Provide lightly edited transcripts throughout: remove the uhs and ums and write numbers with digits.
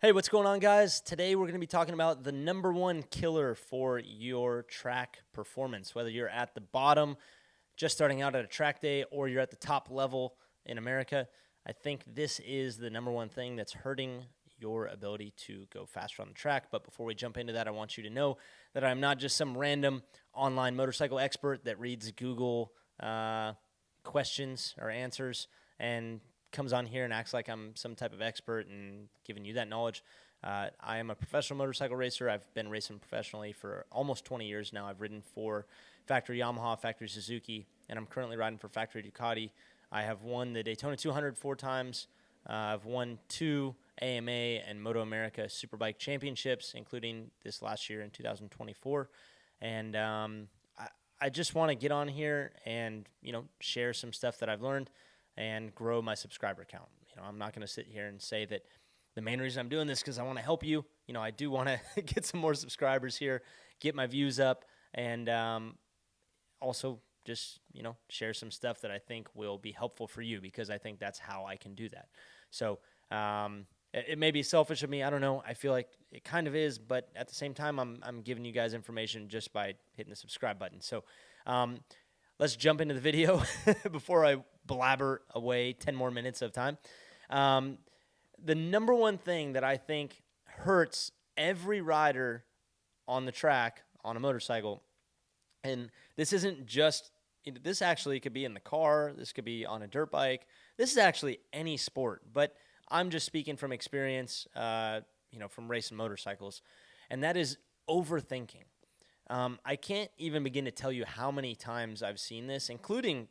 Hey, what's going on, guys? Today we're going to be talking about the number one killer for your track performance, whether you're at the bottom, just starting out at a track day, or you're at the top level in America. I think this is the number one thing that's hurting your ability to go faster on the track. But before we jump into that, I want you to know that I'm not just some random online motorcycle expert that reads Google questions or answers and comes on here and acts like I'm some type of expert and giving you that knowledge. I am a professional motorcycle racer. I've been racing professionally for almost 20 years now. I've ridden for factory Yamaha, factory Suzuki, and I'm currently riding for factory Ducati. I have won the Daytona 200 four times. I've won 2 AMA and MotoAmerica Superbike Championships, including this last year in 2024. And I just want to get on here and, share some stuff that I've learned and grow my subscriber count. I'm not going to sit here and say that the main reason I'm doing this is because I want to help you. I do want to get some more subscribers here, get my views up, and also just, share some stuff that I think will be helpful for you, because I think that's how I can do that. So it may be selfish of me. I don't know. I feel like it kind of is, but at the same time, I'm giving you guys information just by hitting the subscribe button. So let's jump into the video before I blabber away 10 more minutes of time. The number one thing that I think hurts every rider on the track on a motorcycle, and this isn't just, this actually could be in the car, this could be on a dirt bike, this is actually any sport, but I'm just speaking from experience, from racing motorcycles, and that is overthinking. I can't even begin to tell you how many times I've seen this, including,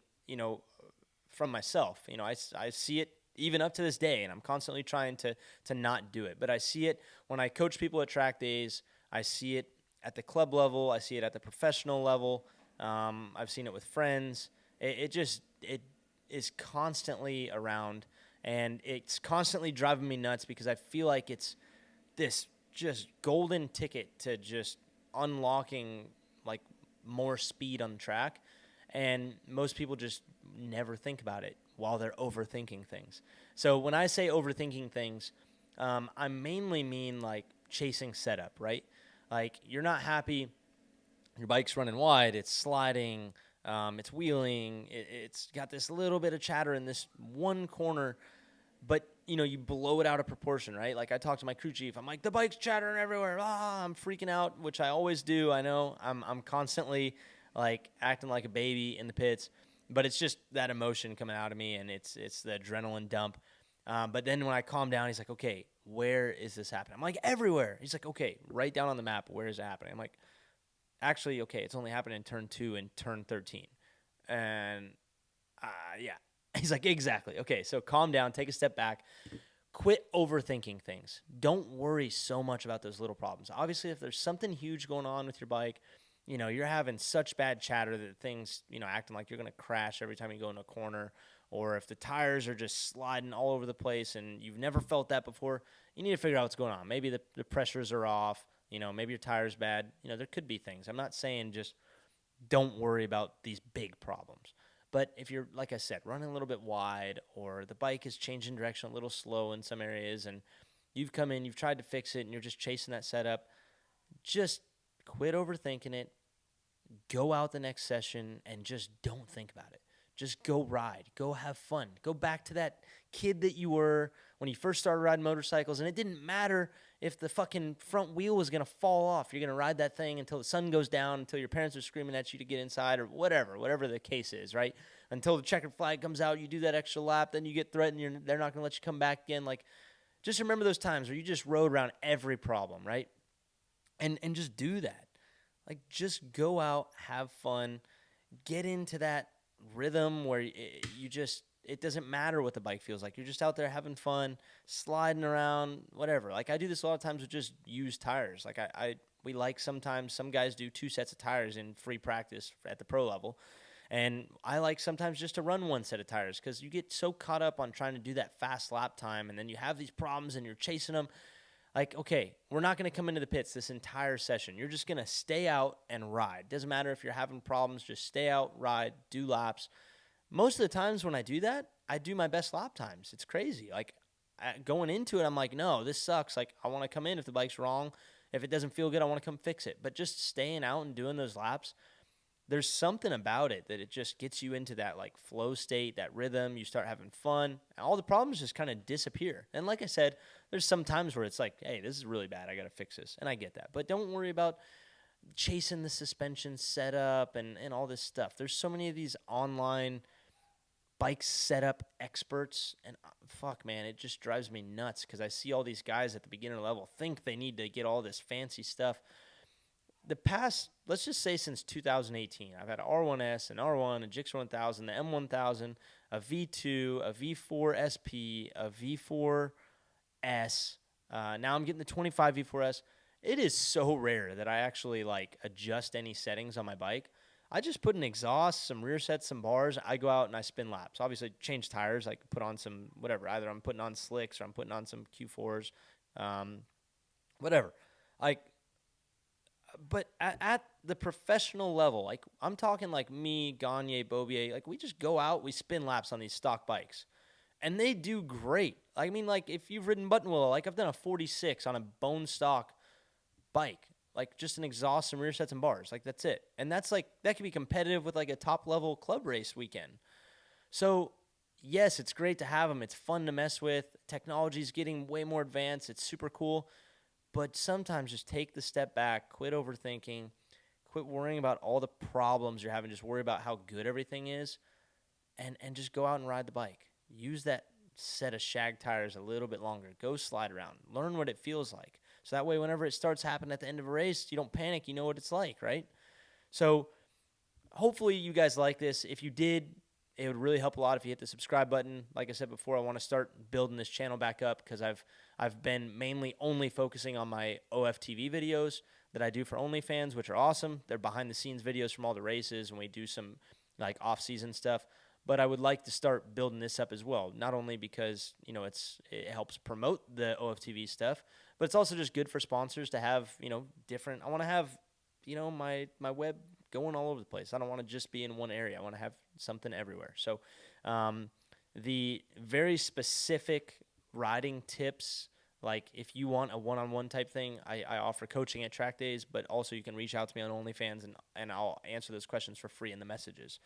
from myself. I see it even up to this day, and I'm constantly trying to not do it. But I see it when I coach people at track days. I see it at the club level. I see it at the professional level. I've seen it with friends. It is constantly around, and it's constantly driving me nuts, because I feel like it's this just golden ticket to just unlocking like more speed on the track, and most people just never think about it while they're overthinking things. So when I say overthinking things, I mainly mean like chasing setup, right? Like you're not happy, your bike's running wide, it's sliding, it's wheeling, it's got this little bit of chatter in this one corner, but you blow it out of proportion, right? Like I talk to my crew chief, I'm like, the bike's chattering everywhere, I'm freaking out, which I always do. I know I'm constantly like acting like a baby in the pits, but it's just that emotion coming out of me, and it's the adrenaline dump. But then when I calm down, he's like, okay, where is this happening? I'm like, everywhere. He's like, okay, write down on the map, where is it happening? I'm like, actually, okay, it's only happening in turn 2 and turn 13. And yeah. He's like, exactly. Okay, so calm down, take a step back, quit overthinking things. Don't worry so much about those little problems. Obviously, if there's something huge going on with your bike, you're having such bad chatter that things, acting like you're going to crash every time you go in a corner, or if the tires are just sliding all over the place and you've never felt that before, you need to figure out what's going on. Maybe the pressures are off, maybe your tire's bad. There could be things. I'm not saying just don't worry about these big problems. But if you're, like I said, running a little bit wide, or the bike is changing direction a little slow in some areas, and you've come in, you've tried to fix it, and you're just chasing that setup, just quit overthinking it. Go out the next session and just don't think about it. Just go ride. Go have fun. Go back to that kid that you were when you first started riding motorcycles, and it didn't matter if the fucking front wheel was going to fall off. You're going to ride that thing until the sun goes down, until your parents are screaming at you to get inside, or whatever the case is, right? Until the checkered flag comes out, you do that extra lap, then you get threatened, they're not going to let you come back again. Like, just remember those times where you just rode around every problem, right? And just do that. Like, just go out, have fun, get into that rhythm where it doesn't matter what the bike feels like. You're just out there having fun, sliding around, whatever. Like, I do this a lot of times with just used tires. Like, we like sometimes, some guys do 2 sets of tires in free practice at the pro level. And I like sometimes just to run 1 set of tires, because you get so caught up on trying to do that fast lap time, and then you have these problems and you're chasing them. Like, okay, we're not going to come into the pits this entire session. You're just going to stay out and ride. Doesn't matter if you're having problems, just stay out, ride, do laps. Most of the times when I do that, I do my best lap times. It's crazy. Like, going into it, I'm like, no, this sucks. Like, I want to come in if the bike's wrong. If it doesn't feel good, I want to come fix it. But just staying out and doing those laps, there's something about it that it just gets you into that like flow state, that rhythm. You start having fun. All the problems just kind of disappear. And like I said, there's some times where it's like, hey, this is really bad. I got to fix this. And I get that. But don't worry about chasing the suspension setup and all this stuff. There's so many of these online bike setup experts, and fuck, man, it just drives me nuts because I see all these guys at the beginner level think they need to get all this fancy stuff. The past, let's just say since 2018, I've had an R1S, an R1, a Gixxer 1000, the M1000, a V2, a V4 SP, a V4S. Now I'm getting the 25 V4S. It is so rare that I actually like adjust any settings on my bike. I just put an exhaust, some rear sets, some bars. I go out and I spin laps. Obviously, change tires. I put on some whatever. Either I'm putting on slicks or I'm putting on some Q4s, whatever. But at the professional level, like I'm talking like me, Gagne, Bobier, like we just go out, we spin laps on these stock bikes, and they do great. I mean, like if you've ridden button willow, like I've done a 46 on a bone stock bike. Like just an exhaust, some rear sets, and bars. Like that's it. And that's like, that can be competitive with like a top level club race weekend. So yes, it's great to have them. It's fun to mess with. Technology's getting way more advanced. It's super cool. But sometimes just take the step back, quit overthinking, quit worrying about all the problems you're having. Just worry about how good everything is and just go out and ride the bike. Use that set of shag tires a little bit longer. Go slide around. Learn what it feels like. So that way, whenever it starts happening at the end of a race, you don't panic. You know what it's like, right? So hopefully you guys like this. If you did, it would really help a lot if you hit the subscribe button. Like I said before, I want to start building this channel back up because I've been mainly only focusing on my OFTV videos that I do for OnlyFans, which are awesome. They're behind-the-scenes videos from all the races, and we do some like off-season stuff. But I would like to start building this up as well, not only because, you know, it helps promote the OFTV stuff, but it's also just good for sponsors to have, you know, different. I want to have, you know, my web going all over the place. I don't want to just be in one area. I want to have something everywhere. So the very specific riding tips, like if you want a one-on-one type thing, I offer coaching at track days, but also you can reach out to me on OnlyFans, and I'll answer those questions for free in the messages.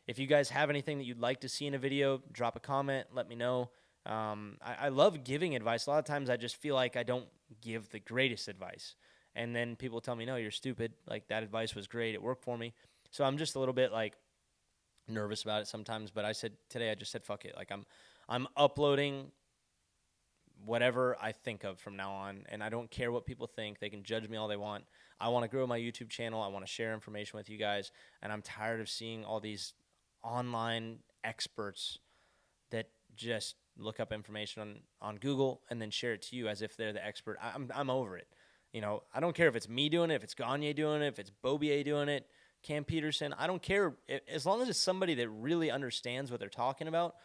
If you guys have anything that you'd like to see in a video, drop a comment, let me know. I love giving advice. A lot of times I just feel like I don't give the greatest advice. And then people tell me, no, you're stupid. Like, that advice was great. It worked for me. So I'm just a little bit, like, nervous about it sometimes. But I just said, fuck it. Like, I'm uploading whatever I think of from now on. And I don't care what people think. They can judge me all they want. I want to grow my YouTube channel. I want to share information with you guys. And I'm tired of seeing all these online experts that just look up information on Google and then share it to you as if they're the expert. I'm over it. You know, I don't care if it's me doing it, if it's Gagne doing it, if it's Bobier doing it, Cam Peterson. I don't care. As long as it's somebody that really understands what they're talking about,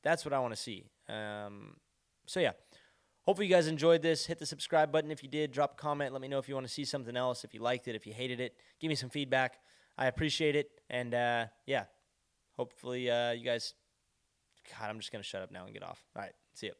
that's what I want to see. So, yeah. Hopefully you guys enjoyed this. Hit the subscribe button if you did. Drop a comment. Let me know if you want to see something else, if you liked it, if you hated it. Give me some feedback. I appreciate it. And, yeah, hopefully you guys – God, I'm just going to shut up now and get off. All right, see you.